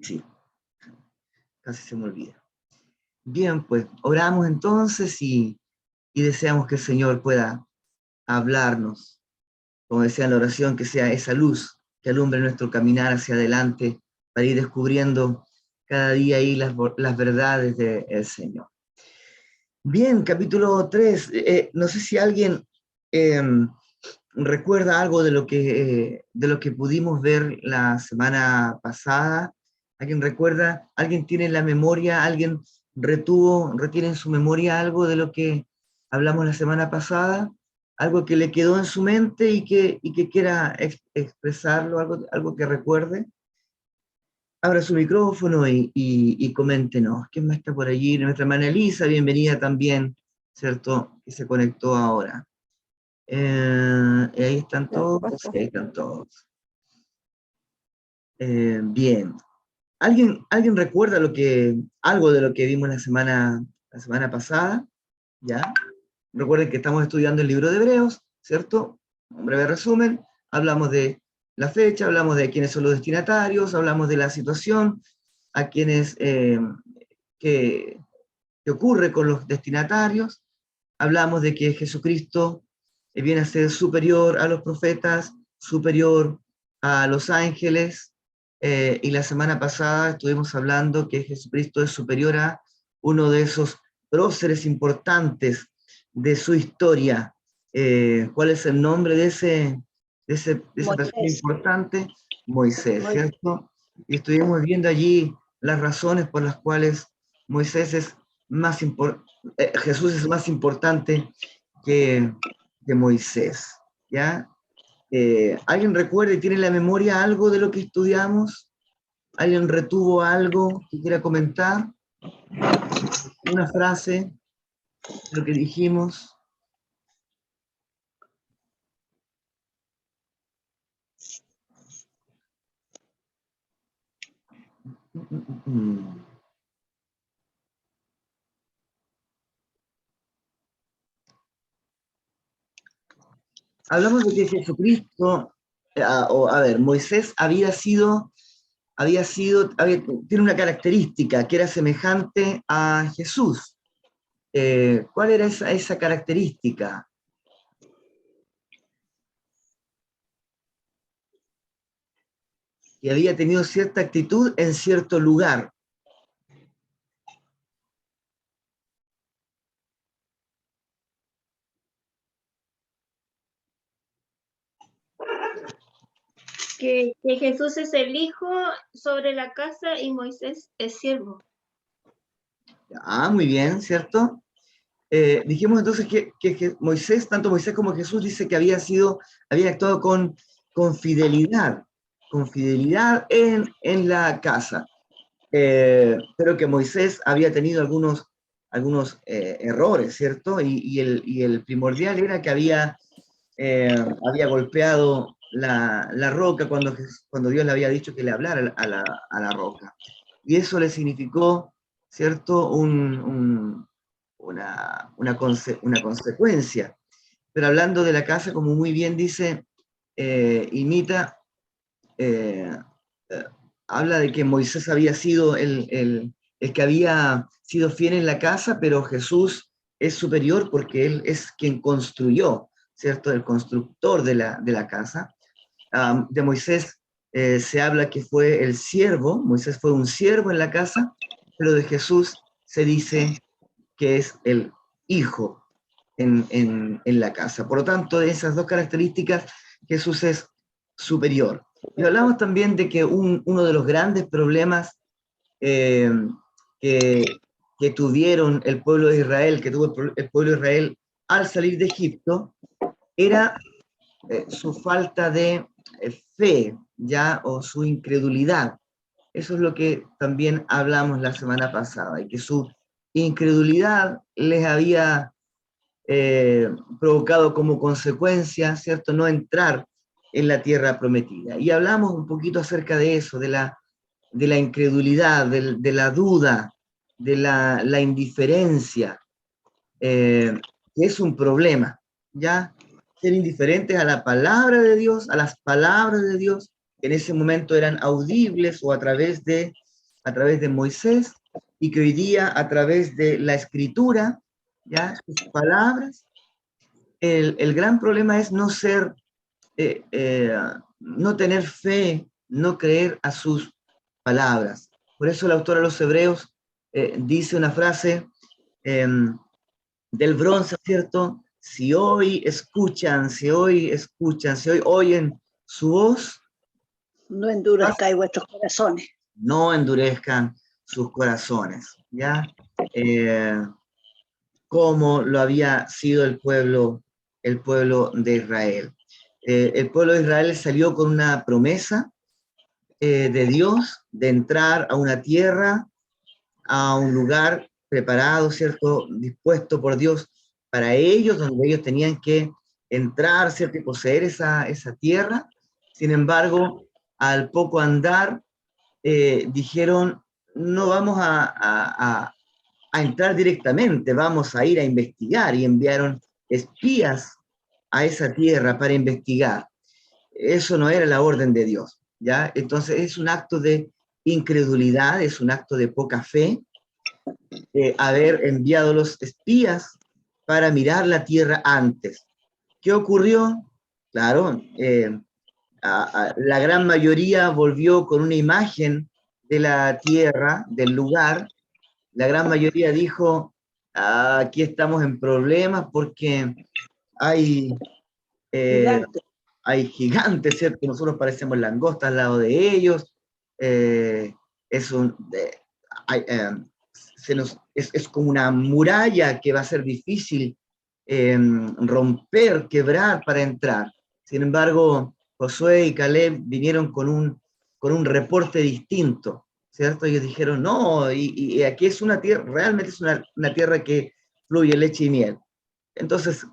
Sí, casi se me olvida. Bien, pues oramos entonces y deseamos que el Señor pueda hablarnos, como decía en la oración, que sea esa luz que alumbre nuestro caminar hacia adelante para ir descubriendo cada día ahí las verdades del Señor. Bien, capítulo 3. No sé si alguien eh, recuerda algo de lo que pudimos ver la semana pasada. ¿Alguien recuerda? ¿Alguien tiene en la memoria? ¿Alguien retiene en su memoria algo de lo que hablamos la semana pasada? Algo que le quedó en su mente y que quiera expresarlo, algo que recuerde. Abra su micrófono y coméntenos. ¿Quién más está por allí? Nuestra hermana Elisa, bienvenida también, ¿cierto? Que se conectó ahora. Ahí están todos. Sí, ahí están todos. Bien. ¿Alguien recuerda algo de lo que vimos la semana pasada? ¿Ya? Recuerden que estamos estudiando el libro de Hebreos, ¿cierto? Un breve resumen. Hablamos de la fecha, hablamos de quiénes son los destinatarios, hablamos de la situación, a quienes, qué ocurre con los destinatarios. Hablamos de que Jesucristo viene a ser superior a los profetas, superior a los ángeles, y la semana pasada estuvimos hablando que Jesucristo es superior a uno de esos próceres importantes de su historia. ¿Cuál es el nombre de esa persona importante? Moisés, ¿cierto? Y estuvimos viendo allí las razones por las cuales Moisés es más Jesús es más importante que, que Moisés, ¿ya? ¿Alguien recuerda y tiene en la memoria algo de lo que estudiamos? ¿Alguien retuvo algo que quiera comentar? ¿Una frase de lo que dijimos? Hablamos de que Jesucristo, Moisés tiene una característica que era semejante a Jesús. ¿Cuál era esa característica? Que había tenido cierta actitud en cierto lugar. Que Jesús es el hijo sobre la casa y Moisés es siervo. Muy bien, ¿cierto? Dijimos entonces que Moisés, tanto Moisés como Jesús, dice que había actuado con fidelidad en la casa. Pero que Moisés había tenido algunos errores, ¿cierto? Y el primordial era que había golpeado la roca cuando Dios le había dicho que le hablara a la roca. Y eso le significó, ¿cierto? Una consecuencia. Pero hablando de la casa, como muy bien dice, habla de que Moisés había sido el que había sido fiel en la casa, pero Jesús es superior porque él es quien construyó, ¿cierto? El constructor de la casa. De Moisés se habla que fue el siervo, Moisés fue un siervo en la casa, pero de Jesús se dice que es el hijo en la casa. Por lo tanto, de esas dos características, Jesús es superior. Y hablamos también de que uno de los grandes problemas eh, que, que tuvieron el pueblo de Israel, que tuvo el pueblo de Israel al salir de Egipto, era su falta de fe, ya, o su incredulidad. Eso es lo que también hablamos la semana pasada, y que su incredulidad les había provocado como consecuencia, ¿cierto?, no entrar en la tierra prometida. Y hablamos un poquito acerca de eso, de la incredulidad, de la duda, de la indiferencia, que es un problema, ¿ya? Ser indiferentes a la palabra de Dios, a las palabras de Dios, en ese momento eran audibles o a través de Moisés, y que hoy día a través de la escritura, ya, sus palabras, el gran problema es no ser, no tener fe, no creer a sus palabras. Por eso el autor de los Hebreos dice una frase del bronce, ¿cierto? Si hoy escuchan, si hoy escuchan, si hoy oyen su voz, no endurezcáis vuestros corazones. no endurezcan sus corazones, ¿ya? Como lo había sido el pueblo de Israel. El pueblo de Israel salió con una promesa de Dios de entrar a una tierra, a un lugar preparado, ¿cierto? Dispuesto por Dios para ellos, donde ellos tenían que entrar, ¿cierto? Y poseer esa tierra. Sin embargo, al poco andar, dijeron, no vamos a entrar directamente, vamos a ir a investigar, y enviaron espías a esa tierra para investigar. Eso no era la orden de Dios, ¿ya? Entonces es un acto de incredulidad, es un acto de poca fe, haber enviado los espías para mirar la tierra antes. ¿Qué ocurrió? Claro, la gran mayoría volvió con una imagen de la tierra, del lugar. La gran mayoría dijo, aquí estamos en problemas porque hay, Gigante. hay gigantes, ¿cierto? Nosotros parecemos langostas al lado de ellos. Es un, hay, es como una muralla que va a ser difícil romper, quebrar para entrar. Sin embargo, Josué y Caleb vinieron con un reporte distinto, ¿cierto? Ellos dijeron, no, y aquí es una tierra, realmente es una tierra que fluye leche y miel. Entonces,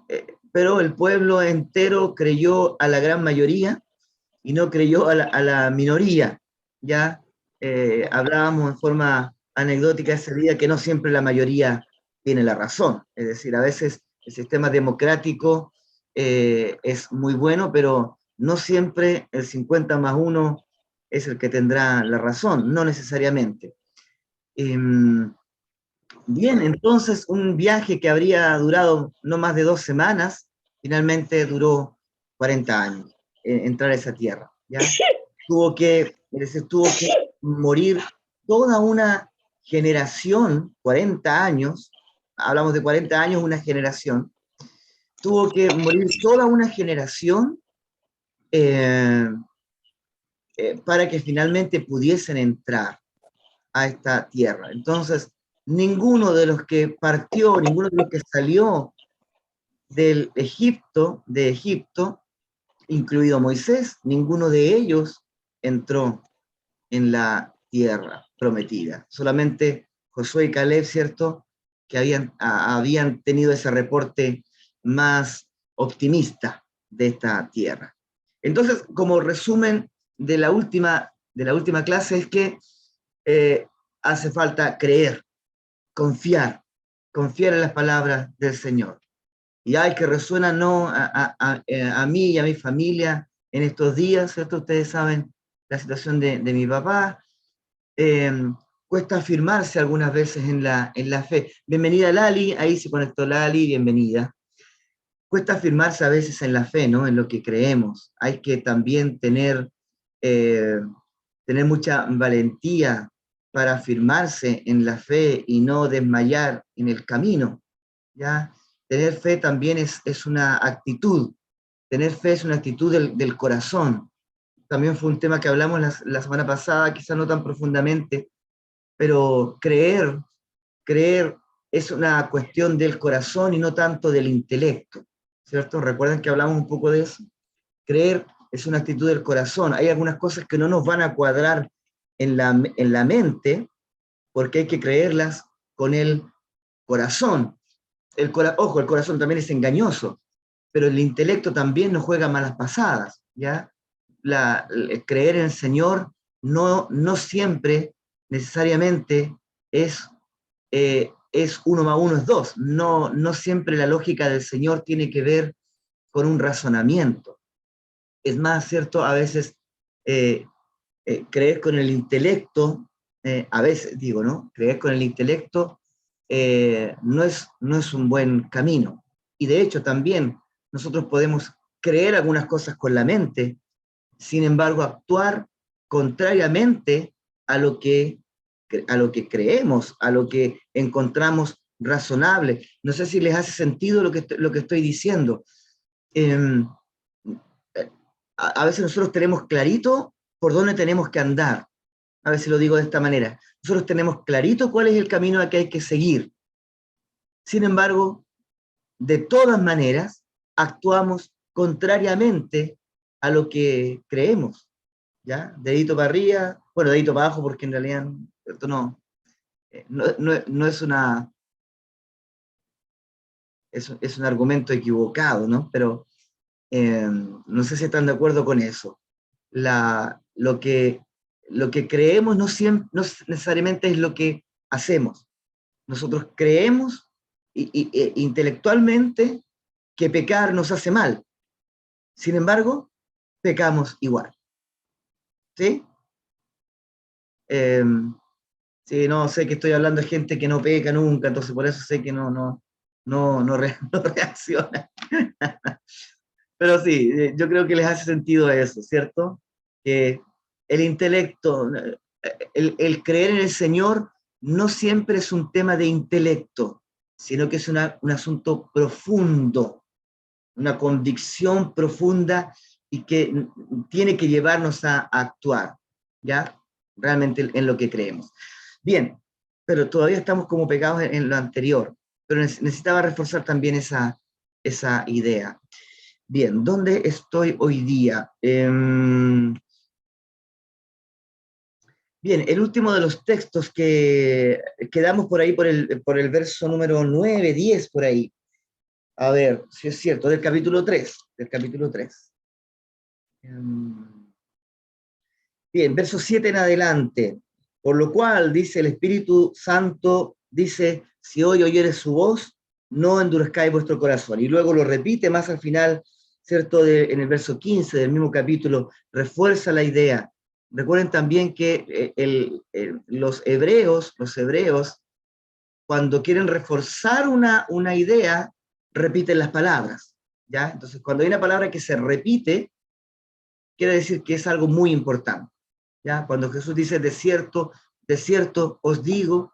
pero el pueblo entero creyó a la gran mayoría y no creyó a la minoría, ¿ya? Hablábamos en forma anecdótica ese día que no siempre la mayoría tiene la razón, es decir, a veces el sistema democrático es muy bueno, pero no siempre el 50+1 es el que tendrá la razón, no necesariamente. Bien, entonces un viaje que habría durado no más de 2 semanas, finalmente duró 40 años, entrar a esa tierra, ¿ya? Tuvo que morir toda una generación, 40 años, hablamos de 40 años, una generación, tuvo que morir toda una generación eh, para que finalmente pudiesen entrar a esta tierra. Entonces, ninguno de los que partió, ninguno de los que salió de Egipto, incluido Moisés, ninguno de ellos entró en la tierra prometida. Solamente Josué y Caleb, ¿cierto?, que habían tenido ese reporte más optimista de esta tierra. Entonces, como resumen de la última clase, es que hace falta creer, confiar en las palabras del Señor. Y hay que resuena no a mí y a mi familia en estos días, ¿cierto? Ustedes saben la situación de mi papá. Cuesta afirmarse algunas veces en la fe. Bienvenida Lali, ahí se conectó Lali, bienvenida. Cuesta afirmarse a veces en la fe, ¿no? En lo que creemos. Hay que también tener mucha valentía para afirmarse en la fe y no desmayar en el camino, ¿ya? Tener fe también es una actitud. Tener fe es una actitud del corazón. También fue un tema que hablamos la semana pasada, quizás no tan profundamente, pero creer es una cuestión del corazón y no tanto del intelecto, ¿cierto? ¿Recuerdan que hablamos un poco de eso? Creer es una actitud del corazón. Hay algunas cosas que no nos van a cuadrar en la mente, porque hay que creerlas con el corazón. Ojo, el corazón también es engañoso, pero el intelecto también nos juega malas pasadas, ¿ya? El creer en el Señor no siempre necesariamente es 1 más 1 es 2. No siempre la lógica del Señor tiene que ver con un razonamiento. Es más, ¿cierto? A veces creer con el intelecto, a veces digo, ¿no? Creer con el intelecto no es un buen camino. Y de hecho también nosotros podemos creer algunas cosas con la mente, sin embargo actuar contrariamente a lo que creemos, a lo que encontramos razonable. No sé si les hace sentido lo que estoy diciendo. A veces nosotros tenemos clarito por dónde tenemos que andar. A veces lo digo de esta manera. Nosotros tenemos clarito cuál es el camino que hay que seguir. Sin embargo, de todas maneras, actuamos contrariamente a lo que creemos. ¿Ya? Dedito para arriba, bueno, dedito para abajo, porque en realidad, ¿cierto? No es es un argumento equivocado, ¿no? Pero no sé si están de acuerdo con eso. Lo que creemos no necesariamente es lo que hacemos. Nosotros creemos intelectualmente que pecar nos hace mal. Sin embargo, pecamos igual. ¿Sí? Sí, no, sé que estoy hablando de gente que no peca nunca, entonces por eso sé que no reacciona. Pero sí, yo creo que les hace sentido eso, ¿cierto? Que el intelecto, el creer en el Señor no siempre es un tema de intelecto, sino que es un asunto profundo, una convicción profunda y que tiene que llevarnos a actuar, ¿ya? Realmente en lo que creemos. Bien, pero todavía estamos como pegados en lo anterior, pero necesitaba reforzar también esa idea. Bien, ¿dónde estoy hoy día? Bien, el último de los textos que quedamos por ahí por el verso número 9, 10, por ahí. A ver, si es cierto, del capítulo 3. Bien, verso 7 en adelante. Por lo cual, dice el Espíritu Santo, dice, si hoy oyeres su voz, no endurezcáis vuestro corazón. Y luego lo repite más al final, ¿cierto? En el verso 15 del mismo capítulo, refuerza la idea. Recuerden también que los hebreos, cuando quieren reforzar una idea, repiten las palabras, ¿ya? Entonces, cuando hay una palabra que se repite, quiere decir que es algo muy importante, ¿ya? Cuando Jesús dice, de cierto os digo,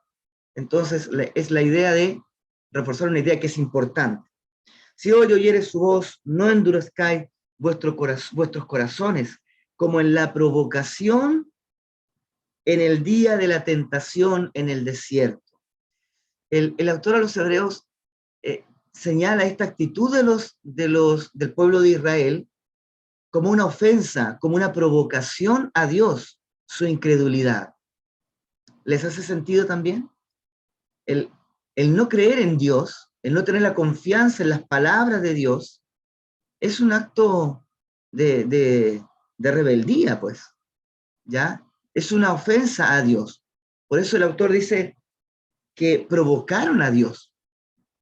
entonces es la idea de reforzar una idea que es importante. Si hoy oyeres su voz, no endurezcáis vuestros corazones, como en la provocación en el día de la tentación en el desierto. El autor a los hebreos señala esta actitud del pueblo de Israel como una ofensa, como una provocación a Dios, su incredulidad. ¿Les hace sentido también? El no creer en Dios, el no tener la confianza en las palabras de Dios, es un acto de rebeldía, pues, ¿ya? Es una ofensa a Dios. Por eso el autor dice que provocaron a Dios,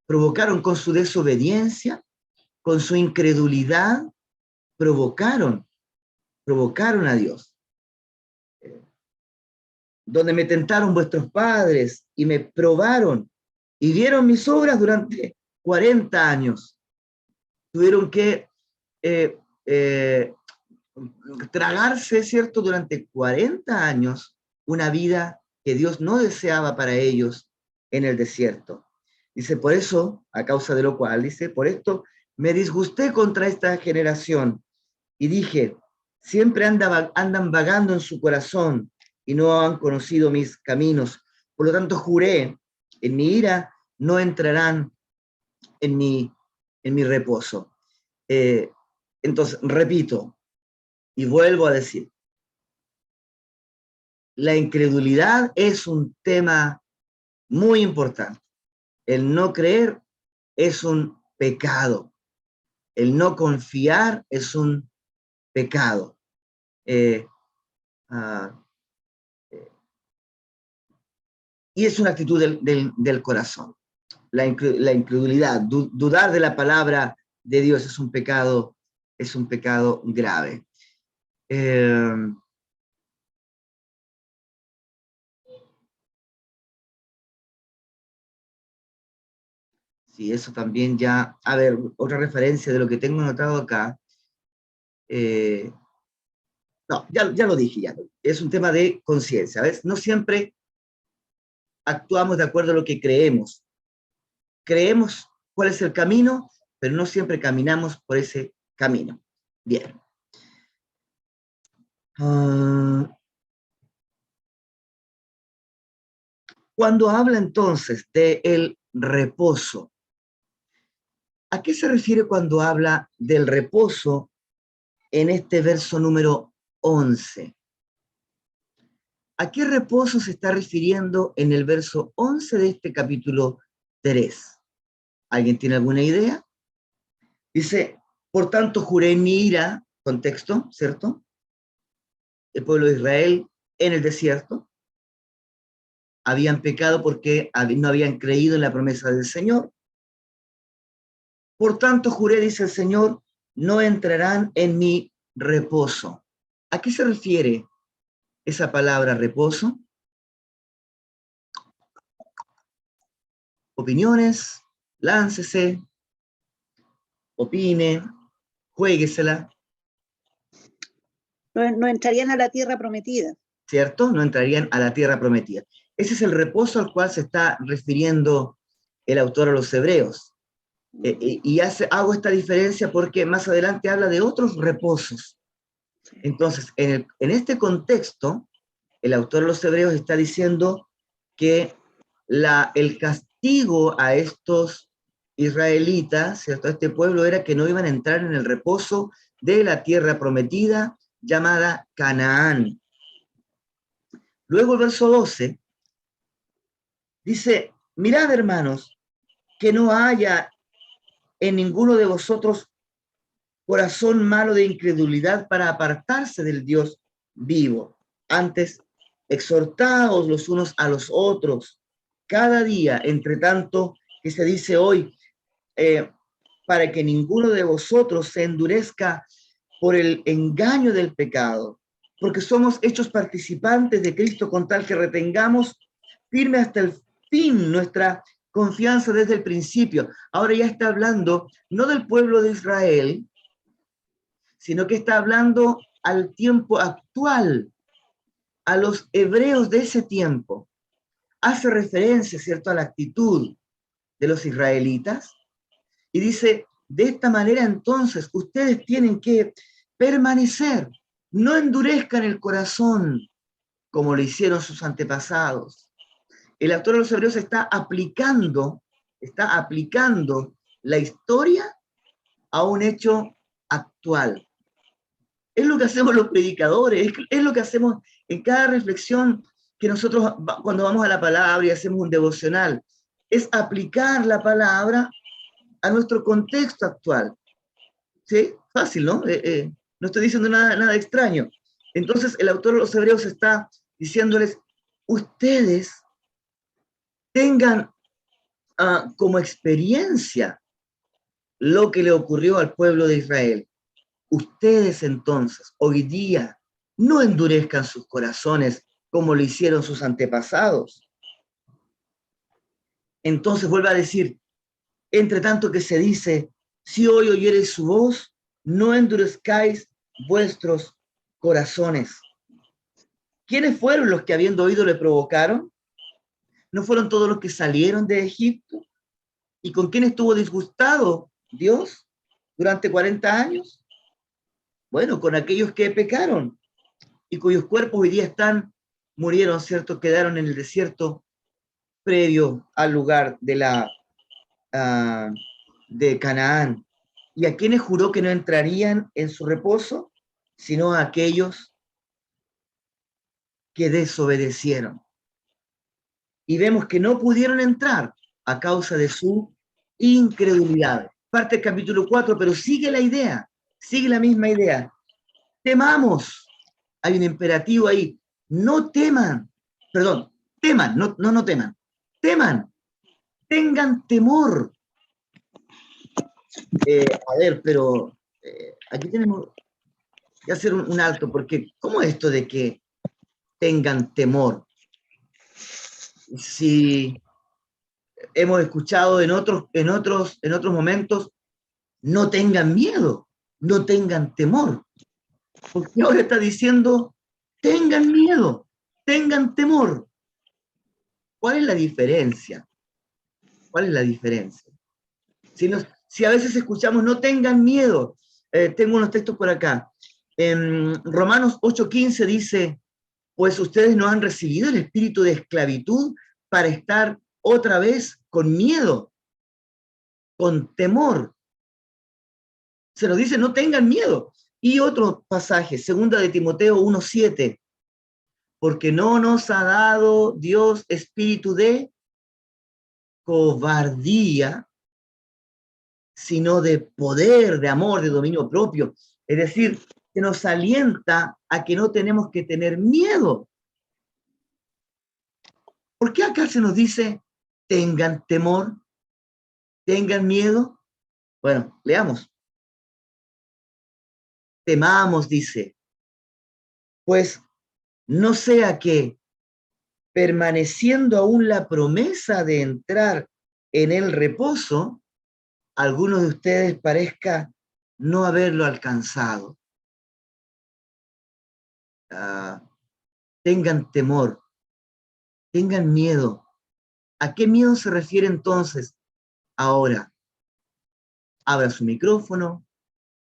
provocaron con su desobediencia, con su incredulidad, provocaron a Dios. Donde me tentaron vuestros padres y me probaron y vieron mis obras durante 40 años. Tuvieron que tragarse, ¿cierto?, durante 40 años una vida que Dios no deseaba para ellos en el desierto. Dice, por eso, a causa de lo cual, dice, por esto me disgusté contra esta generación y dije, siempre andan vagando en su corazón y no han conocido mis caminos. Por lo tanto, juré, en mi ira no entrarán en mi reposo. Entonces, repito, y vuelvo a decir, la incredulidad es un tema muy importante. El no creer es un pecado. El no confiar es un pecado. Y es una actitud del corazón. La incredulidad, dudar de la palabra de Dios es un pecado grave. Eh, sí, eso también ya, a ver, otra referencia de lo que tengo anotado acá. eh, no, ya lo dije, ya. Es un tema de conciencia, ¿ves? No siempre actuamos de acuerdo a lo que creemos. Creemos cuál es el camino, pero no siempre caminamos por ese camino. Bien. Cuando habla entonces del reposo, ¿a qué se refiere cuando habla del reposo en este verso número 11? ¿A qué reposo se está refiriendo en el verso 11 de este capítulo 3? ¿Alguien tiene alguna idea? Dice, por tanto juré en mi ira, contexto, ¿cierto? El pueblo de Israel en el desierto habían pecado porque no habían creído en la promesa del Señor. Por tanto juré, dice el Señor, no entrarán en mi reposo. ¿A qué se refiere esa palabra reposo? Opiniones, láncese, opine, juéguesela, No entrarían a la tierra prometida. ¿cierto? No entrarían a la tierra prometida. Ese es el reposo al cual se está refiriendo el autor a los hebreos. Y hago esta diferencia porque más adelante habla de otros reposos. Entonces, en este contexto, el autor de los hebreos está diciendo que el castigo a estos israelitas, ¿cierto? A este pueblo era que no iban a entrar en el reposo de la tierra prometida llamada Canaán. Luego el verso 12 dice, mirad hermanos, que no haya en ninguno de vosotros corazón malo de incredulidad para apartarse del Dios vivo. Antes, exhortaos los unos a los otros, cada día, entre tanto que se dice hoy, para que ninguno de vosotros se endurezca por el engaño del pecado, porque somos hechos participantes de Cristo con tal que retengamos firme hasta el fin nuestra confianza desde el principio. Ahora ya está hablando no del pueblo de Israel, sino que está hablando al tiempo actual, a los hebreos de ese tiempo. Hace referencia, ¿cierto?, a la actitud de los israelitas y dice, de esta manera entonces ustedes tienen que permanecer, no endurezcan el corazón como lo hicieron sus antepasados. El autor de los hebreos está aplicando la historia a un hecho actual. Es lo que hacemos los predicadores, es lo que hacemos en cada reflexión que nosotros cuando vamos a la palabra y hacemos un devocional, es aplicar la palabra a nuestro contexto actual. ¿Sí? Fácil, ¿no? No estoy diciendo nada extraño. Entonces el autor de los hebreos está diciéndoles, ustedes tengan como experiencia lo que le ocurrió al pueblo de Israel. Ustedes entonces, hoy día, no endurezcan sus corazones como lo hicieron sus antepasados. Entonces vuelve a decir, entre tanto que se dice, si hoy oyereis su voz, no endurezcáis vuestros corazones. ¿Quiénes fueron los que habiendo oído le provocaron? ¿No fueron todos los que salieron de Egipto? ¿Y con quién estuvo disgustado Dios durante 40 años? Bueno, con aquellos que pecaron y cuyos cuerpos hoy día murieron, ¿cierto? Quedaron en el desierto previo al lugar de Canaán. ¿Y a quienes juró que no entrarían en su reposo? Sino a aquellos que desobedecieron. Y vemos que no pudieron entrar a causa de su incredulidad. Parte del capítulo 4, pero sigue la misma idea. Temamos. Hay un imperativo ahí. No teman. Perdón, teman, no teman. Teman. Tengan temor. A ver, pero aquí tenemos que hacer un alto, porque ¿cómo es esto de que tengan temor? Si hemos escuchado en otros momentos, no tengan miedo, no tengan temor. Porque ahora está diciendo, tengan miedo, tengan temor. ¿Cuál es la diferencia? ¿Cuál es la diferencia? Si a veces escuchamos, no tengan miedo, tengo unos textos por acá. En Romanos 8:15 dice, pues ustedes no han recibido el espíritu de esclavitud para estar otra vez con miedo, con temor. Se nos dice, no tengan miedo. Y otro pasaje, 2 de Timoteo 1:7, porque no nos ha dado Dios espíritu de cobardía, sino de poder, de amor, de dominio propio. Es decir, que nos alienta a que no tenemos que tener miedo. ¿Por qué acá se nos dice, tengan temor, tengan miedo? Bueno, leamos. Temamos, dice, pues no sea que, permaneciendo aún la promesa de entrar en el reposo, algunos de ustedes parezca no haberlo alcanzado. Tengan temor, tengan miedo. ¿A qué miedo se refiere entonces ahora? Abra su micrófono,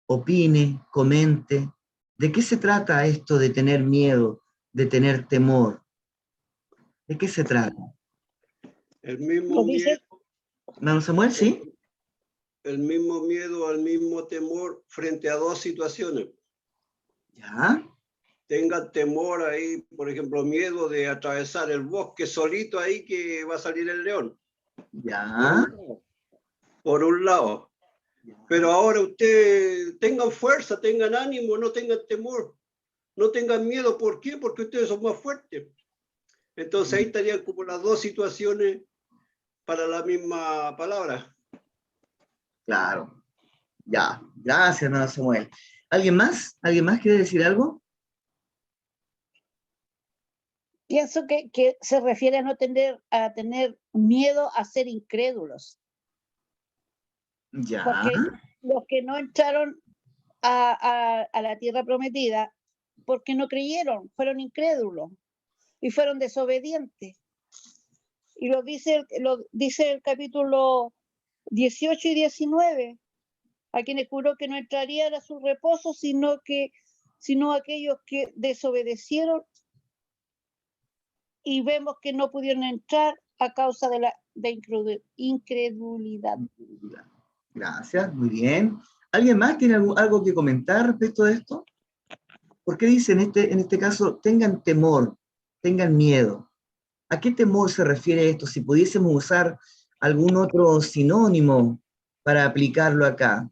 opine, comente. ¿De qué se trata esto de tener miedo, de tener temor? ¿De qué se trata? El mismo Lo dice, miedo, ¿Hermano Samuel, sí? el mismo miedo, el mismo temor frente a dos situaciones. ¿Ya? Tengan temor ahí, por ejemplo, miedo de atravesar el bosque solito ahí que va a salir el león. ¿Ya? Por un lado. Pero ahora ustedes tengan fuerza, tengan ánimo, no tengan temor, no tengan miedo. ¿Por qué? Porque ustedes son más fuertes. Entonces ahí estarían como las dos situaciones para la misma palabra. Claro. Ya. Gracias, hermano Samuel. ¿Alguien más? ¿Alguien más quiere decir algo? pienso que se refiere a tener miedo a ser incrédulos, Ya. porque los que no entraron a la tierra prometida, porque no creyeron, fueron incrédulos y fueron desobedientes. Y lo dice el capítulo 18 y 19, a quienes juró que no entrarían a su reposo, sino aquellos que desobedecieron, y vemos que no pudieron entrar a causa de incredulidad. Gracias, muy bien. ¿Alguien más tiene algo que comentar respecto de esto? ¿Por qué dice en este caso, tengan temor, tengan miedo? ¿A qué temor se refiere esto? Si pudiésemos usar algún otro sinónimo para aplicarlo acá.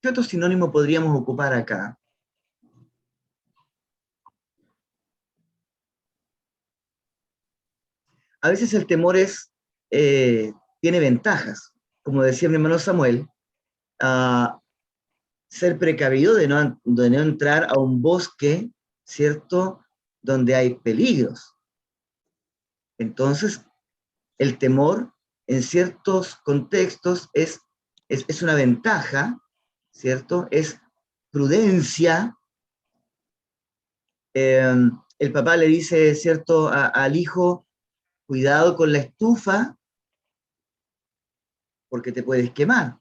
¿Qué otro sinónimo podríamos ocupar acá? A veces el temor tiene ventajas, como decía mi hermano Samuel, ser precavido de no entrar a un bosque, ¿cierto?, donde hay peligros. Entonces, el temor en ciertos contextos es una ventaja, ¿cierto? Es prudencia. El papá le dice, ¿cierto?, al hijo, cuidado con la estufa, porque te puedes quemar,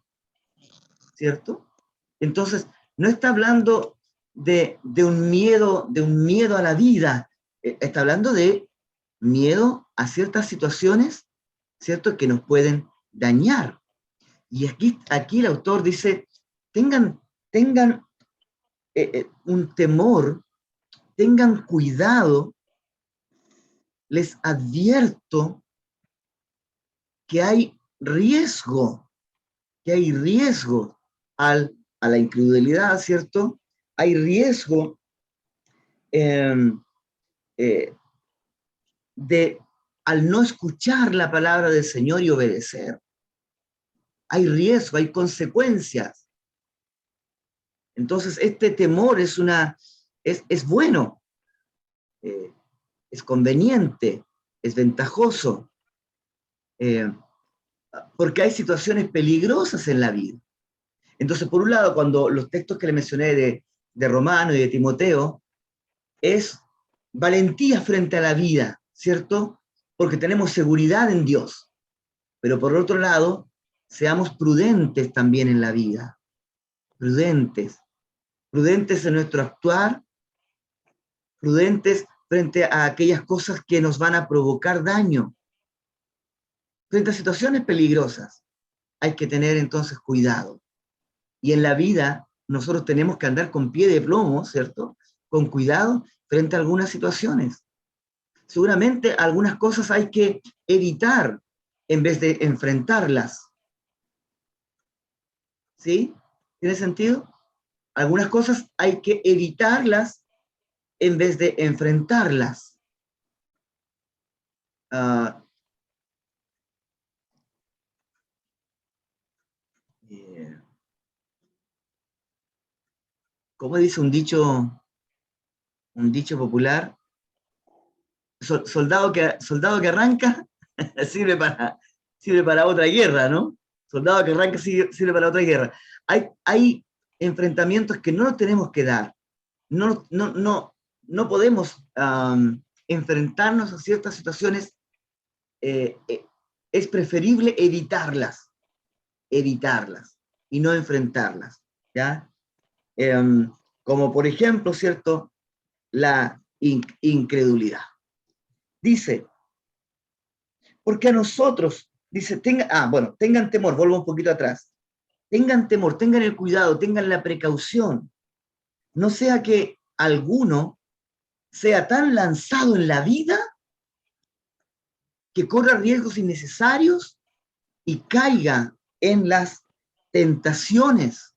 ¿cierto? Entonces, no está hablando de un miedo a la vida, está hablando de miedo a ciertas situaciones, ¿cierto?, que nos pueden dañar. Y aquí el autor dice, tengan un temor, tengan cuidado, les advierto que hay riesgo a la incredulidad, ¿cierto? Hay riesgo al no escuchar la palabra del Señor y obedecer. Hay riesgo, hay consecuencias. Entonces, este temor es bueno, es conveniente, es ventajoso, porque hay situaciones peligrosas en la vida. Entonces, por un lado, cuando los textos que le mencioné de Romano y de Timoteo, es valentía frente a la vida, ¿cierto? Porque tenemos seguridad en Dios. Pero por otro lado, seamos prudentes también en la vida. Prudentes en nuestro actuar, prudentes frente a aquellas cosas que nos van a provocar daño. Frente a situaciones peligrosas, hay que tener entonces cuidado. Y en la vida, nosotros tenemos que andar con pie de plomo, ¿cierto? Con cuidado frente a algunas situaciones. Seguramente algunas cosas hay que evitar en vez de enfrentarlas. ¿Sí? ¿Tiene sentido? Algunas cosas hay que evitarlas en vez de enfrentarlas. Como dice un dicho popular, soldado que arranca sirve para otra guerra, ¿no? Soldado que arranca sirve para otra guerra. Hay enfrentamientos que no nos tenemos que dar. No podemos enfrentarnos a ciertas situaciones. Es preferible evitarlas y no enfrentarlas, ¿ya? Como por ejemplo, ¿cierto? La incredulidad. Dice, porque a nosotros, dice, tengan temor, vuelvo un poquito atrás, tengan temor, tengan el cuidado, tengan la precaución, no sea que alguno sea tan lanzado en la vida que corra riesgos innecesarios y caiga en las tentaciones.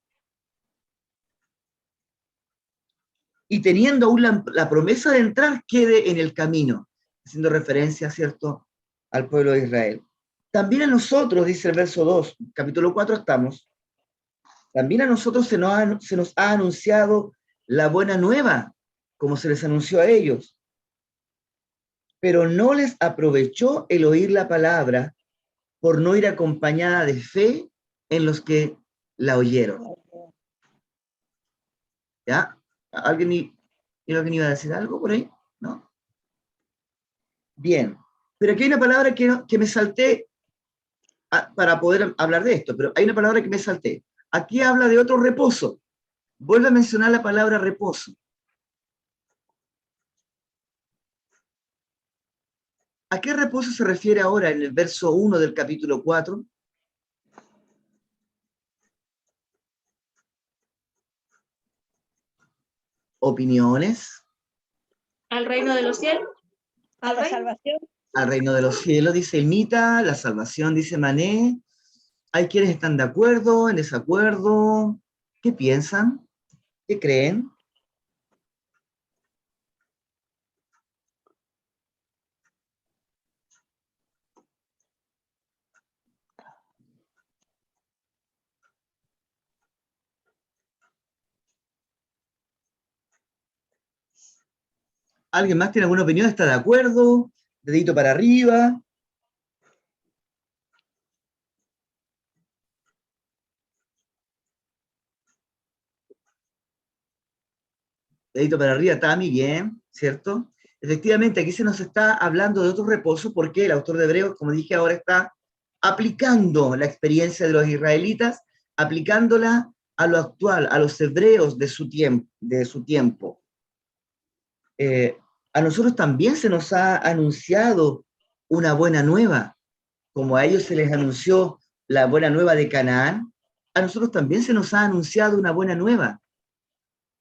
Y teniendo aún la promesa de entrar, quede en el camino, haciendo referencia, ¿cierto?, al pueblo de Israel. También a nosotros, dice el verso 2, capítulo 4 estamos, también a nosotros se nos ha anunciado la buena nueva, como se les anunció a ellos. Pero no les aprovechó el oír la palabra por no ir acompañada de fe en los que la oyeron. ¿Ya? ¿Alguien iba a decir algo por ahí? ¿No? Bien. Pero aquí hay una palabra que me salté para poder hablar de esto, pero hay una palabra que me salté. Aquí habla de otro reposo. Vuelve a mencionar la palabra reposo. ¿A qué reposo se refiere ahora en el verso 1 del capítulo 4? ¿Opiniones? Al reino de los cielos. A la salvación. Al reino de los cielos, dice el Mita, la salvación, dice Mané. Hay quienes están de acuerdo, en desacuerdo. ¿Qué piensan? ¿Qué creen? ¿Alguien más tiene alguna opinión? ¿Está de acuerdo? Dedito para arriba. Dedito para arriba, Tami, bien, ¿cierto? Efectivamente, aquí se nos está hablando de otro reposo porque el autor de Hebreos, como dije ahora, está aplicando la experiencia de los israelitas, aplicándola a lo actual, a los hebreos de su tiempo. A nosotros también se nos ha anunciado una buena nueva, como a ellos se les anunció la buena nueva de Canaán, a nosotros también se nos ha anunciado una buena nueva,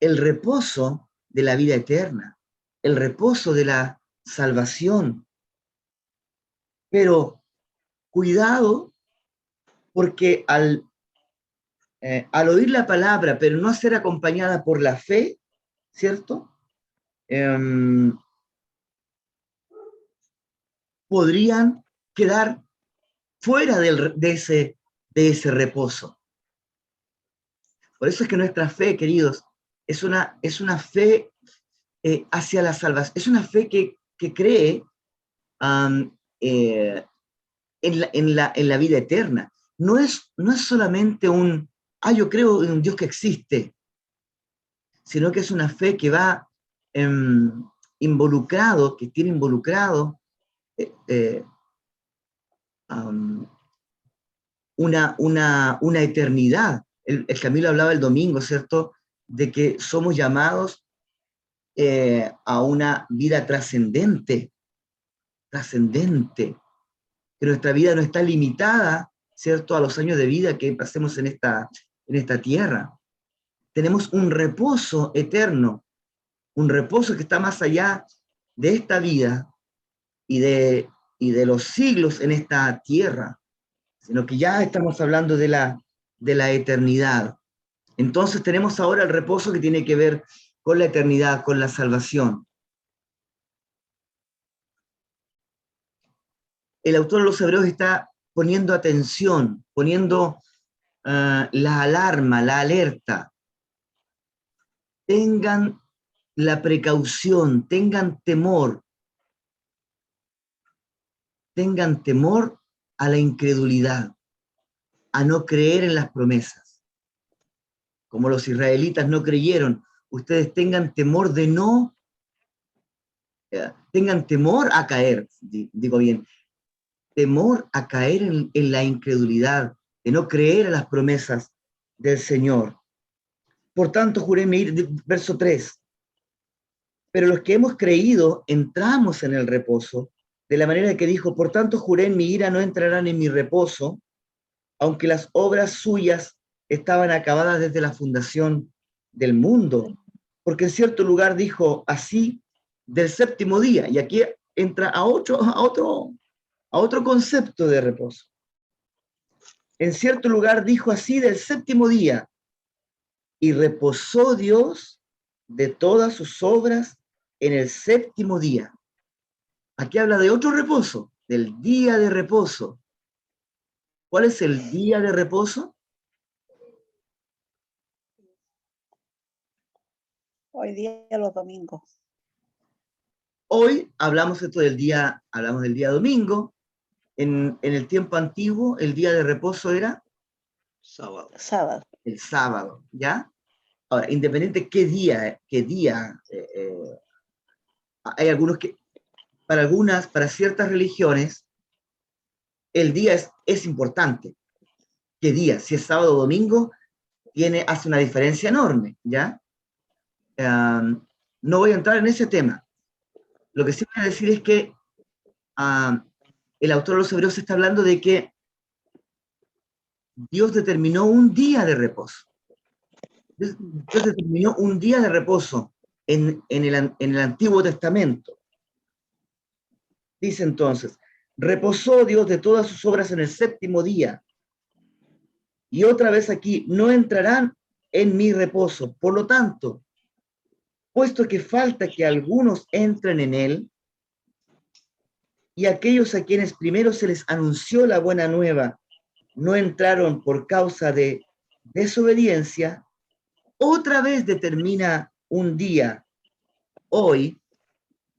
el reposo de la vida eterna, el reposo de la salvación. Pero cuidado, porque al oír la palabra, pero no ser acompañada por la fe, ¿cierto? Podrían quedar fuera de ese reposo. Por eso es que nuestra fe, queridos, es una fe hacia la salvación, es una fe que cree en la vida eterna. No es solamente yo creo en un Dios que existe, sino que es una fe que va involucrado, que tiene involucrado una eternidad. El Camilo hablaba el domingo, ¿cierto?, de que somos llamados a una vida trascendente, que nuestra vida no está limitada, ¿cierto?, a los años de vida que pasemos en esta tierra. Tenemos un reposo eterno, un reposo que está más allá de esta vida y de los siglos en esta tierra, sino que ya estamos hablando de la eternidad. Entonces tenemos ahora el reposo que tiene que ver con la eternidad, con la salvación. El autor de los Hebreos está poniendo atención, poniendo la alarma, la alerta. Tengan la precaución, tengan temor a la incredulidad, a no creer en las promesas. Como los israelitas no creyeron, ustedes tengan temor tengan temor a caer, digo bien, temor a caer en la incredulidad, de no creer en las promesas del Señor. Por tanto, juré mi ira, verso 3, pero los que hemos creído entramos en el reposo, de la manera que dijo, por tanto juré en mi ira, no entrarán en mi reposo, aunque las obras suyas estaban acabadas desde la fundación del mundo. Porque en cierto lugar dijo así del séptimo día, y aquí entra a otro concepto de reposo. En cierto lugar dijo así del séptimo día, y reposó Dios de todas sus obras en el séptimo día. Aquí habla de otro reposo, del día de reposo. ¿Cuál es el día de reposo? Hoy día los domingos. Hoy hablamos del día domingo. En el tiempo antiguo, el día de reposo era Sábado. el sábado, ¿ya? Ahora, independiente qué día, hay algunos que, para ciertas religiones, el día es importante. ¿Qué día? Si es sábado o domingo, hace una diferencia enorme, ¿ya? No voy a entrar en ese tema. Lo que sí voy a decir es que el autor de los Hebreos está hablando de que Dios determinó un día de reposo. Dios determinó un día de reposo en el Antiguo Testamento. Dice entonces, reposó Dios de todas sus obras en el séptimo día. Y otra vez aquí, no entrarán en mi reposo. Por lo tanto, puesto que falta que algunos entren en él, y aquellos a quienes primero se les anunció la buena nueva no entraron por causa de desobediencia, otra vez determina un día, hoy,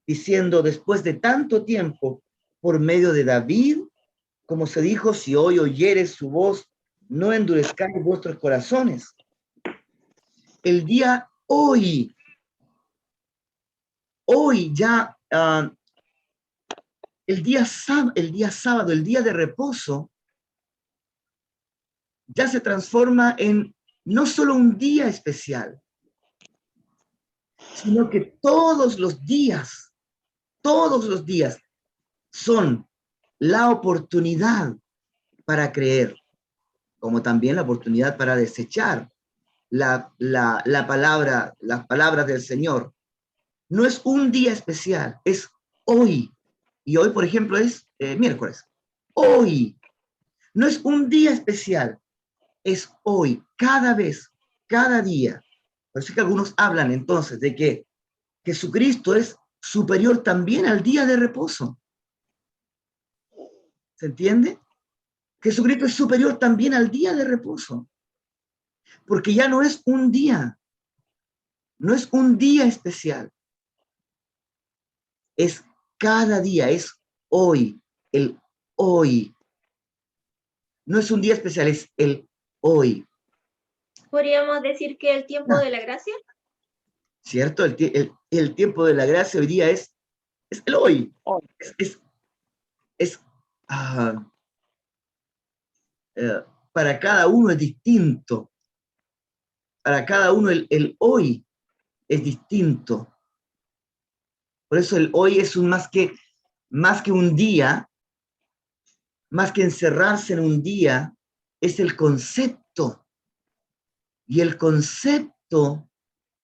diciendo después de tanto tiempo, por medio de David, como se dijo, si hoy oyeres su voz, no endurezcáis vuestros corazones. El día hoy ya, el día sábado, el día de reposo, ya se transforma en no solo un día especial, sino que todos los días son la oportunidad para creer, como también la oportunidad para desechar las palabras del Señor. No es un día especial, es hoy. Y hoy, por ejemplo, es miércoles. Hoy. No es un día especial, es hoy, cada vez, cada día. Por eso es que algunos hablan entonces de que Jesucristo es superior también al día de reposo. ¿Se entiende? Jesucristo es superior también al día de reposo. Porque ya no es un día, no es un día especial, es cada día, es hoy, el hoy. No es un día especial, es el hoy. Podríamos decir que el tiempo de la gracia. ¿Cierto? El tiempo de la gracia hoy día es el hoy. Hoy. Es para cada uno es distinto. Para cada uno el hoy es distinto. Por eso el hoy es más que un día, más que encerrarse en un día, es el concepto. Y el concepto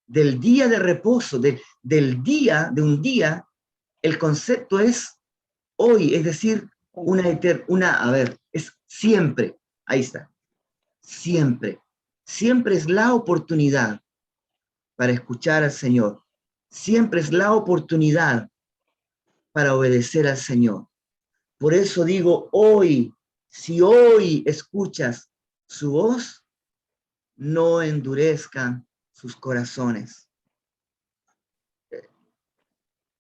del día de reposo, de un día, el concepto es hoy, es decir, es siempre, ahí está, siempre. Siempre es la oportunidad para escuchar al Señor. Siempre es la oportunidad para obedecer al Señor. Por eso digo hoy, si hoy escuchas su voz, no endurezcan sus corazones.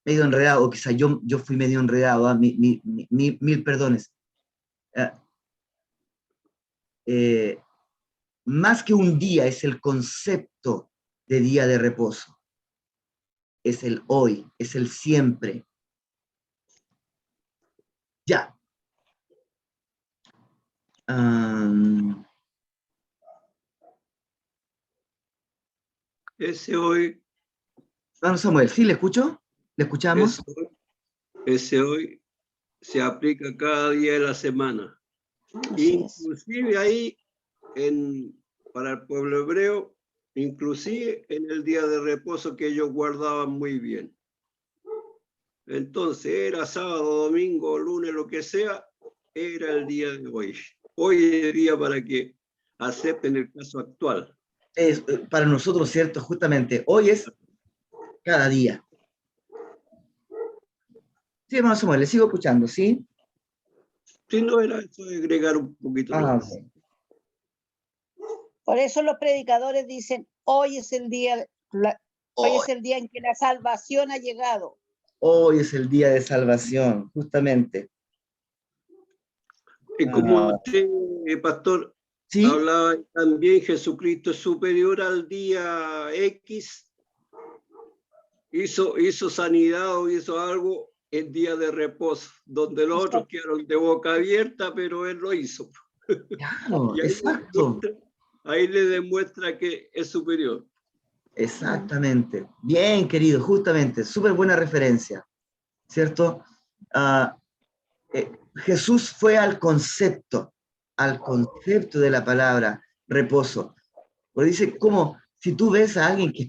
Medio enredado, o quizá yo fui medio enredado, mil perdones. Más que un día es el concepto de día de reposo. Es el hoy, es el siempre. Ya. Ese hoy, Hermano Samuel, ¿sí le escucho? ¿Le escuchamos? ese hoy se aplica cada día de la semana. Inclusive ahí, para el pueblo hebreo, inclusive en el día de reposo que ellos guardaban muy bien. Entonces era sábado, domingo, lunes, lo que sea, era el día de hoy. Hoy es el día para que acepten el caso actual. Es para nosotros, cierto, justamente, hoy es cada día. Sí, hermano Samuel, le sigo escuchando, ¿sí? Si no era eso de agregar un poquito más. Okay. Por eso los predicadores dicen, hoy es el día, hoy es el día en que la salvación ha llegado. Hoy es el día de salvación, justamente. Y como usted, pastor, ¿sí? hablaba también, Jesucristo es superior al día X, hizo sanidad o hizo algo en día de reposo, donde los otros quedaron de boca abierta, pero él lo hizo. Claro, Y exacto. ahí le demuestra que es superior. Exactamente. Bien, querido, justamente, súper buena referencia, ¿cierto? Jesús fue al concepto de la palabra reposo. Porque dice, ¿cómo? Si tú ves a alguien que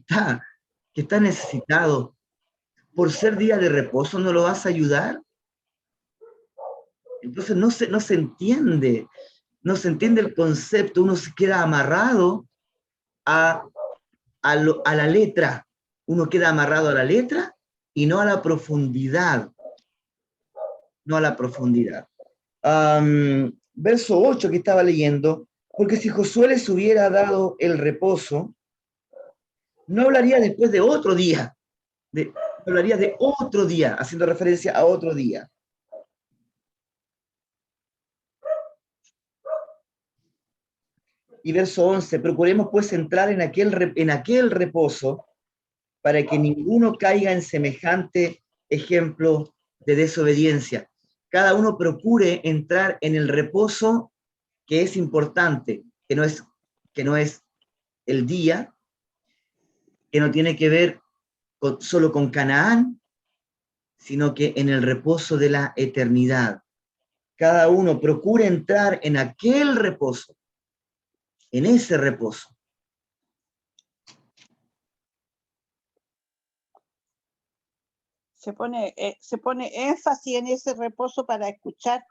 está necesitado, por ser día de reposo, ¿no lo vas a ayudar? Entonces no se entiende el concepto, uno se queda amarrado a la letra, uno queda amarrado a la letra y no a la profundidad. No a la profundidad. Verso 8 que estaba leyendo, porque si Josué les hubiera dado el reposo, no hablaría después de otro día, hablaría de otro día, haciendo referencia a otro día. Y verso 11, procuremos pues entrar en aquel reposo para que ninguno caiga en semejante ejemplo de desobediencia. Cada uno procure entrar en el reposo que es importante, que no es el día, que no tiene que ver solo con Canaán, sino que en el reposo de la eternidad. Cada uno procure entrar en aquel reposo, en ese reposo. Se pone énfasis en ese reposo para escuchar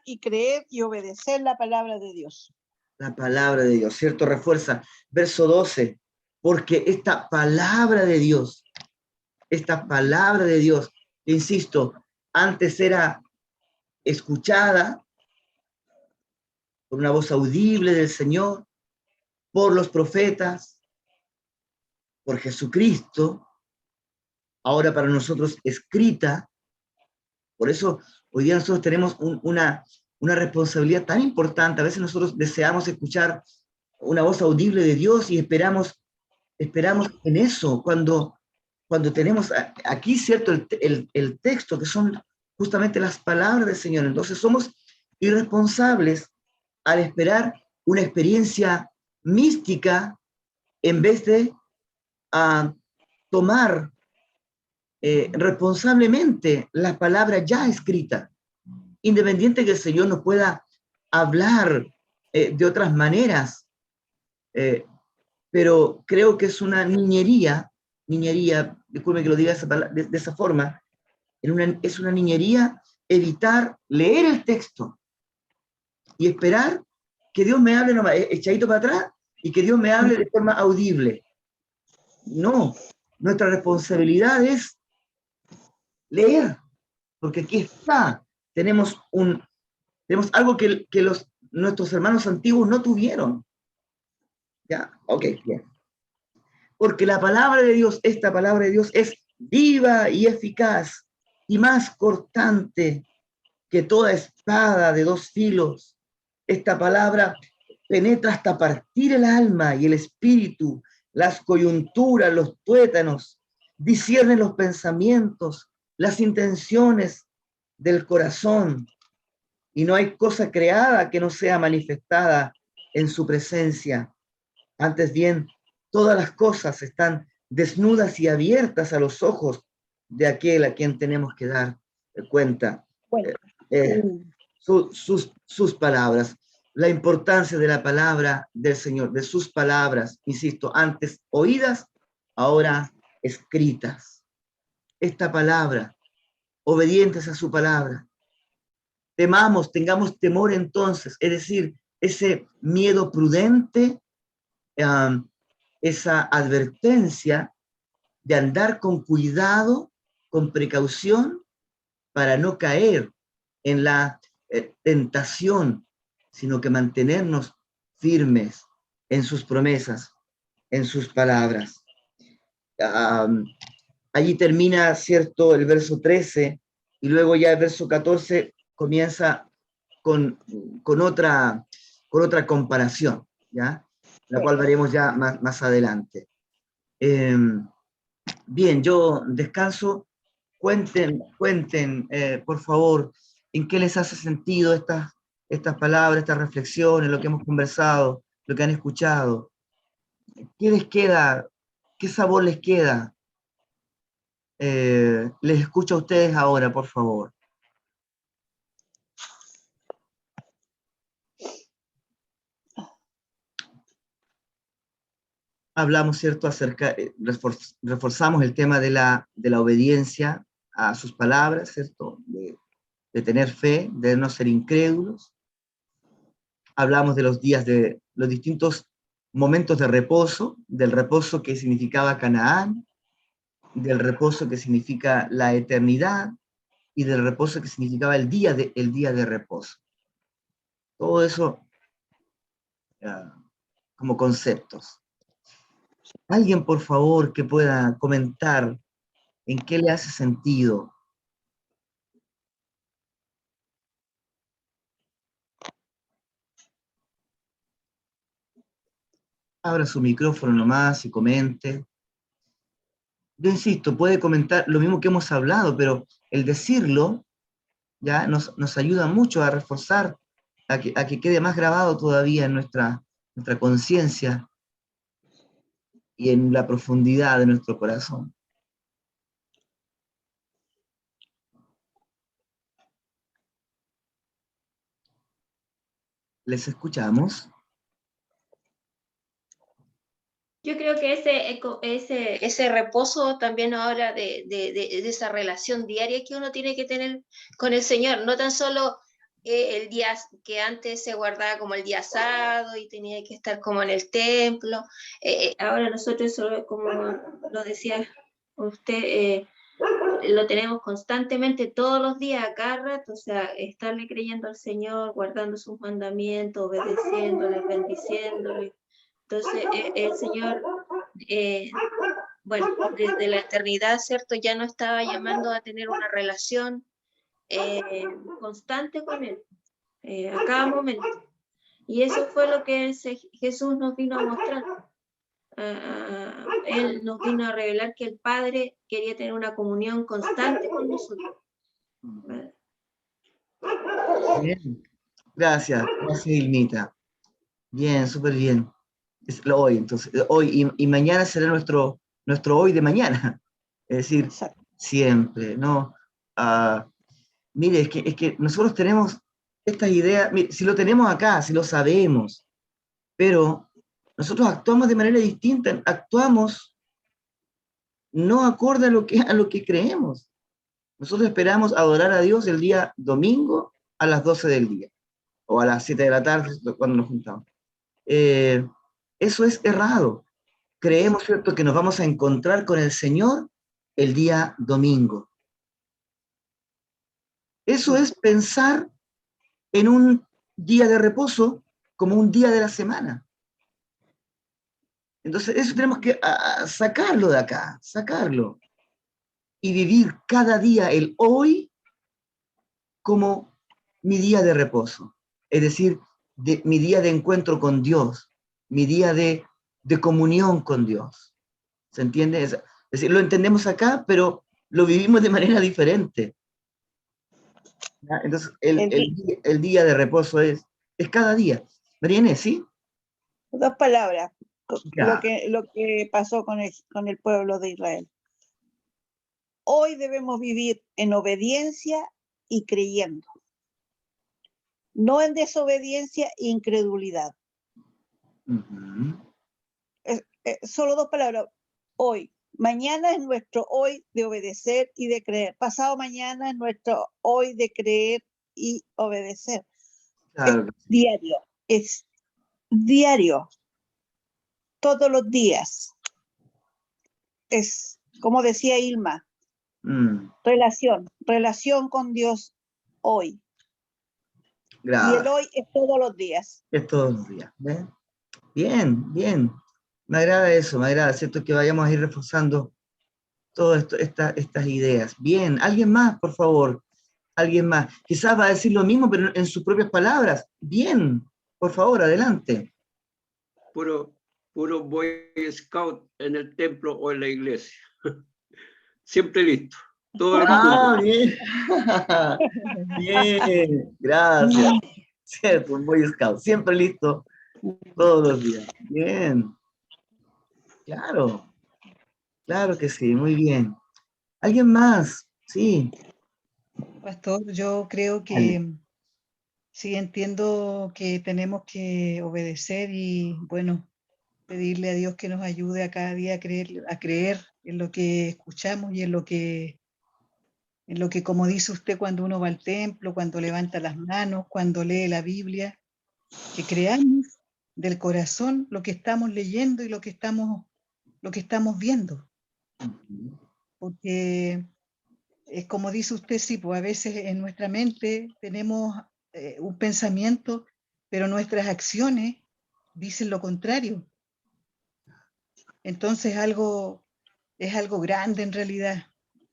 y creer y obedecer la palabra de Dios. La palabra de Dios, ¿cierto? Refuerza. Verso 12, porque esta palabra de Dios, insisto, antes era escuchada por una voz audible del Señor, por los profetas, por Jesucristo, ahora para nosotros escrita. Por eso hoy día nosotros tenemos una responsabilidad tan importante. A veces nosotros deseamos escuchar una voz audible de Dios y esperamos en eso, cuando tenemos aquí, ¿cierto?, el texto, que son justamente las palabras del Señor. Entonces somos irresponsables al esperar una experiencia mística en vez de tomar responsablemente la palabra ya escrita, independiente que el Señor nos pueda hablar de otras maneras, pero creo que es una niñería, disculpe que lo diga de esa forma, es una niñería evitar leer el texto y esperar que Dios me hable nomás, echadito para atrás, y que Dios me hable de forma audible. No, nuestra responsabilidad es leer, porque aquí está, tenemos algo que nuestros hermanos antiguos no tuvieron. ¿Ya? Ok, bien. Porque la palabra de Dios, esta palabra de Dios es viva y eficaz y más cortante que toda espada de dos filos. Esta palabra penetra hasta partir el alma y el espíritu, las coyunturas, los tuétanos, discierne los pensamientos, las intenciones del corazón, y no hay cosa creada que no sea manifestada en su presencia. Antes bien, todas las cosas están desnudas y abiertas a los ojos de aquel a quien tenemos que dar cuenta. Bueno, Sus palabras, la importancia de la palabra del Señor, de sus palabras, insisto, antes oídas, ahora escritas. Esta palabra, obedientes a su palabra. Temamos, tengamos temor entonces, es decir, ese miedo prudente, esa advertencia de andar con cuidado, con precaución, para no caer en la tentación, sino que mantenernos firmes en sus promesas, en sus palabras. Allí termina, ¿cierto?, el verso 13, y luego ya el verso 14 comienza con otra comparación, ¿ya?, la cual veremos ya más adelante. Bien, yo descanso. Cuenten, por favor, en qué les hace sentido estas palabras, estas reflexiones, lo que hemos conversado, lo que han escuchado. ¿Qué les queda? ¿Qué sabor les queda? Les escucho a ustedes ahora, por favor. Hablamos, ¿cierto?, reforzamos el tema de la obediencia a sus palabras, ¿cierto?, de tener fe, de no ser incrédulos. Hablamos de los días, de los distintos momentos de reposo, del reposo que significaba Canaán, del reposo que significa la eternidad, y del reposo que significaba el día de reposo. Todo eso como conceptos. Alguien, por favor, que pueda comentar en qué le hace sentido. Abra su micrófono nomás y comente. Yo insisto, puede comentar lo mismo que hemos hablado, pero el decirlo ya nos ayuda mucho a reforzar, a que quede más grabado todavía en nuestra conciencia y en la profundidad de nuestro corazón. Les escuchamos. Yo creo que ese reposo también ahora de esa relación diaria que uno tiene que tener con el Señor, no tan solo el día que antes se guardaba como el día sábado y tenía que estar como en el templo, ahora nosotros, como lo decía usted, lo tenemos constantemente todos los días, a cada rato, o sea, estarle creyendo al Señor, guardando sus mandamientos, obedeciéndole, bendiciéndole. Entonces, el Señor, bueno, desde la eternidad, ¿cierto? Ya no estaba llamando a tener una relación constante con Él, a cada momento. Y eso fue lo que Jesús nos vino a mostrar. Él nos vino a revelar que el Padre quería tener una comunión constante con nosotros. Bien. Gracias, gracias, Ilmita. Bien, súper bien. Es lo hoy, entonces, hoy y mañana será nuestro hoy de mañana. Es decir, Exacto. siempre, ¿no? Mire, es que nosotros tenemos estas ideas, mire, si lo tenemos acá, si lo sabemos, pero nosotros actuamos de manera distinta, actuamos no acorde a lo que creemos. Nosotros esperamos adorar a Dios el día domingo a las 12 del día, o a las 7 de la tarde, cuando nos juntamos. Eso es errado. Creemos, ¿cierto?, que nos vamos a encontrar con el Señor el día domingo. Eso es pensar en un día de reposo como un día de la semana. Entonces, eso tenemos que sacarlo de acá, sacarlo. Y vivir cada día el hoy como mi día de reposo. Es decir, mi día de encuentro con Dios, mi día de comunión con Dios. ¿Se entiende? Es decir, lo entendemos acá, pero lo vivimos de manera diferente. ¿Ya? Entonces, el día de reposo es cada día. María Inés, ¿sí? 2 palabras, Ya. lo que pasó con el pueblo de Israel. Hoy debemos vivir en obediencia y creyendo, no en desobediencia e incredulidad. Uh-huh. Solo 2 palabras. Hoy. Mañana es nuestro hoy de obedecer y de creer. Pasado mañana es nuestro hoy de creer y obedecer. Claro. Es diario, todos los días. Es, como decía Ilma, relación con Dios hoy. Gracias. Y el hoy es todos los días. Es todos los días. ¿Ves? Bien, bien. Me agrada eso, me agrada, ¿cierto? Que vayamos a ir reforzando todas estas ideas. Bien, alguien más, por favor. Alguien más. Quizás va a decir lo mismo, pero en sus propias palabras. Bien, por favor, adelante. Puro Boy Scout en el templo o en la iglesia. Siempre listo. Todo el mundo. Bien. Bien, gracias. Cierto, un Boy Scout. Siempre listo, todos los días. Bien. Claro. Claro que sí, muy bien. ¿Alguien más? Sí. Pastor, yo creo que sí entiendo que tenemos que obedecer y, bueno, pedirle a Dios que nos ayude a cada día a creer en lo que escuchamos y en lo que, como dice usted, cuando uno va al templo, cuando levanta las manos, cuando lee la Biblia, que creamos del corazón lo que estamos leyendo y lo que estamos viendo. Porque es como dice usted, sí, pues a veces en nuestra mente tenemos un pensamiento, pero nuestras acciones dicen lo contrario. Entonces es algo grande en realidad,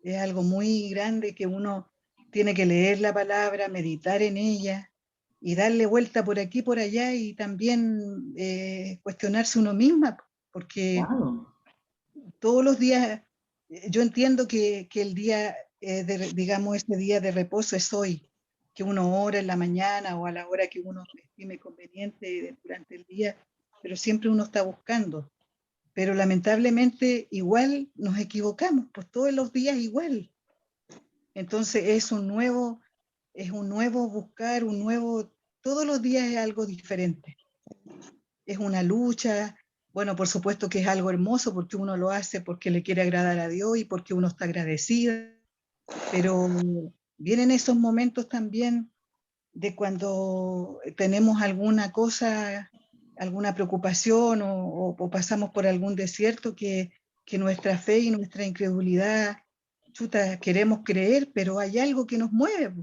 es algo muy grande que uno tiene que leer la palabra, meditar en ella y darle vuelta por aquí, por allá y también cuestionarse uno misma, porque todos los días, yo entiendo que el día, digamos, este día de reposo es hoy, que uno ora en la mañana o a la hora que uno estime conveniente durante el día, pero siempre uno está buscando. Pero lamentablemente igual nos equivocamos, pues todos los días igual. Entonces es un nuevo buscar, todos los días es algo diferente. Es una lucha. Bueno, por supuesto que es algo hermoso porque uno lo hace porque le quiere agradar a Dios y porque uno está agradecido, pero vienen esos momentos también de cuando tenemos alguna cosa, alguna preocupación o pasamos por algún desierto que nuestra fe y nuestra incredulidad, queremos creer, pero hay algo que nos mueve.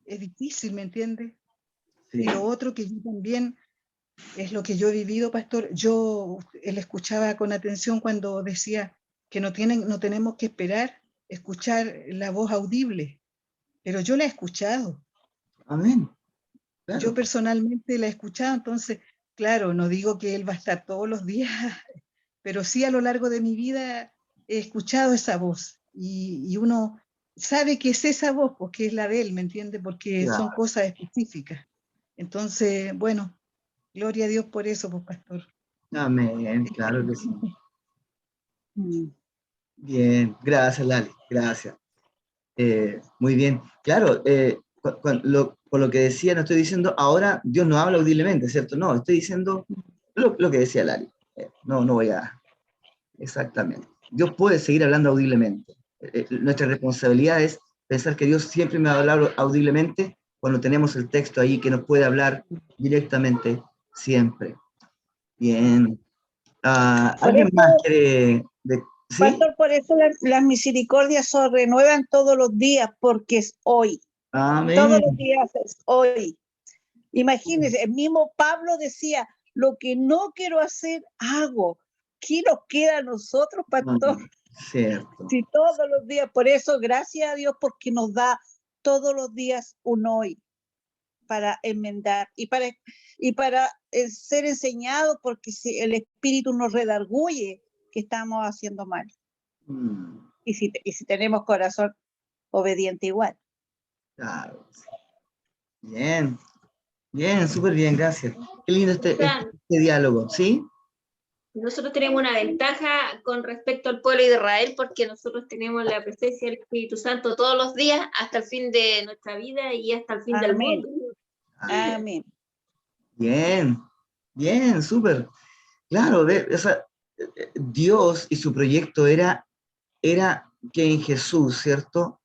Es difícil, ¿me entiendes? Sí. Y lo otro que yo también Es lo que yo he vivido, pastor. Él escuchaba con atención cuando decía que no tenemos que esperar escuchar la voz audible, pero yo la he escuchado. Amén. Yo Claro. personalmente la he escuchado, entonces, claro, no digo que él va a estar todos los días, pero sí a lo largo de mi vida he escuchado esa voz y uno sabe que es esa voz, porque es la de él, ¿me entiende? Porque son Claro. cosas específicas. Entonces, bueno, gloria a Dios por eso, pues, pastor. Amén, claro que sí. Mm. Bien, gracias, Lali, gracias. Muy bien. Claro, por lo que decía, no estoy diciendo ahora Dios no habla audiblemente, ¿cierto? No, estoy diciendo lo que decía Lali. No voy a... Exactamente. Dios puede seguir hablando audiblemente. Nuestra responsabilidad es pensar que Dios siempre me va a hablar audiblemente cuando tenemos el texto ahí que nos puede hablar directamente siempre. Bien. Por ¿Alguien más eso, quiere...? ¿Sí? pastor, por eso las misericordias se renuevan todos los días, porque es hoy. Todos los Amén. días es hoy. Imagínense, el mismo Pablo decía, lo que no quiero hacer, hago. ¿Qué nos queda a nosotros, pastor? Cierto. Si todos los días, por eso, gracias a Dios, porque nos da todos los días un hoy para enmendar y para ser enseñado, porque si el Espíritu nos redarguye que estamos haciendo mal. Mm, Y si tenemos corazón obediente igual. claro. Bien. Bien, súper bien, gracias. Qué lindo O sea, este diálogo, ¿sí? nosotros tenemos una ventaja con respecto al pueblo de Israel porque nosotros tenemos la presencia del Espíritu Santo todos los días hasta el fin de nuestra vida y hasta el fin del Amén. mundo. Amén. Bien, bien, súper. Claro, o sea, Dios y su proyecto era que en Jesús, ¿cierto?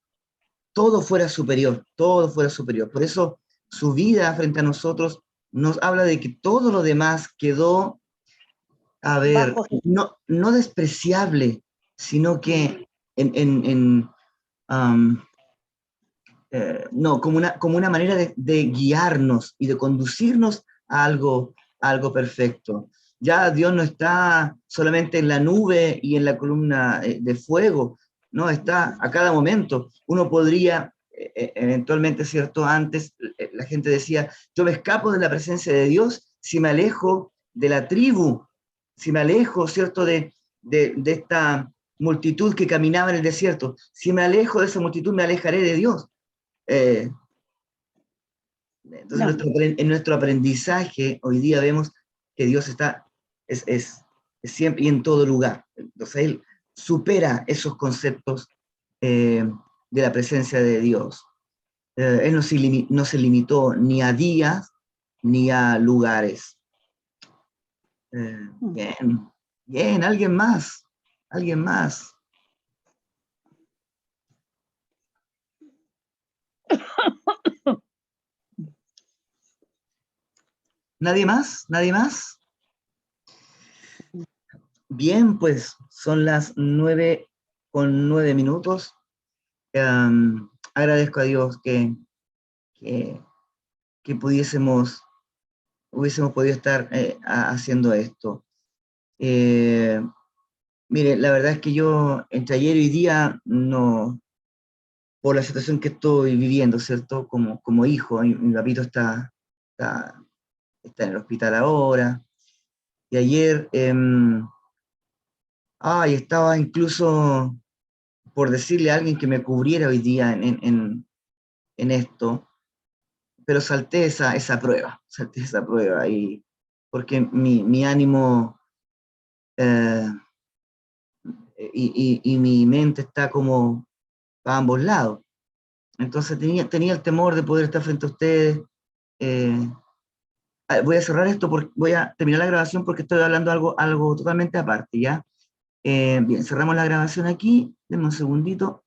Todo fuera superior, todo fuera superior. Por eso su vida frente a nosotros nos habla de que todo lo demás quedó, a ver, Bajo Jesús. no despreciable, sino que um, no, como una manera de guiarnos y de conducirnos a algo perfecto. Ya Dios no está solamente en la nube y en la columna de fuego, no, está a cada momento. Uno podría, eventualmente, ¿cierto? Antes la gente decía, yo me escapo de la presencia de Dios si me alejo de la tribu, si me alejo, ¿cierto? De esta multitud que caminaba en el desierto. Si me alejo de esa multitud, me alejaré de Dios. Entonces, No. en nuestro aprendizaje, hoy día vemos que Dios es siempre y en todo lugar. Entonces, Él supera esos conceptos de la presencia de Dios. Él no se limitó ni a días ni a lugares. Bien, bien, alguien más. ¿Nadie más? ¿Nadie más? Bien, pues son las 9:09. Agradezco a Dios que hubiésemos podido estar haciendo esto. Mire, la verdad es que yo entre ayer y hoy día no, por la situación que estoy viviendo, ¿cierto? Como hijo, mi papito está en el hospital ahora, y ayer estaba incluso por decirle a alguien que me cubriera hoy día en esto, pero salté esa prueba, y porque mi ánimo y mi mente está como a ambos lados. Entonces tenía el temor de poder estar frente a ustedes. Voy a cerrar esto, voy a terminar la grabación porque estoy hablando algo totalmente aparte, ¿ya? Bien, cerramos la grabación aquí, denme un segundito.